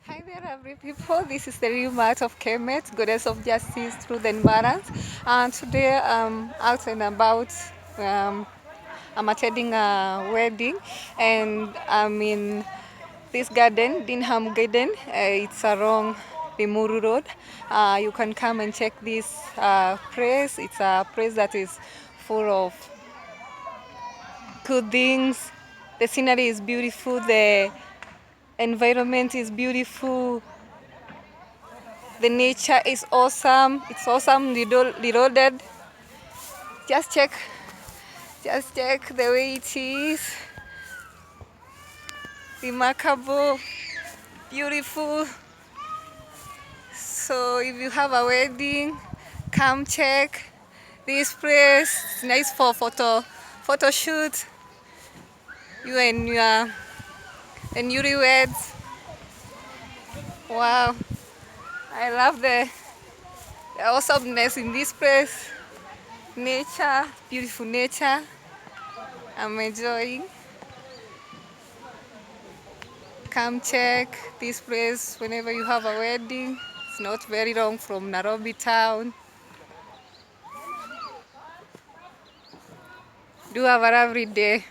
Hi there, every people. This is the real Mart of Kemet, Goddess of Justice, Truth and Balance. And today I'm out and about. Um, I'm attending a wedding, and I'm in this garden, Dinham Garden. It's along Limuru Road. You can come and check this place. It's a place that is full of good things. The scenery is beautiful. The environment is beautiful. The nature is awesome. It's awesome, reloaded. Just check, just check the way it is. Remarkable, beautiful. So if you have a wedding, come check this place. It's nice for photo shoot. You and your newlyweds. Wow, I love the awesomeness in this place. Nature, beautiful nature. I'm enjoying. Come check this place whenever you have a wedding. It's not very long from Nairobi town. Do have a lovely day.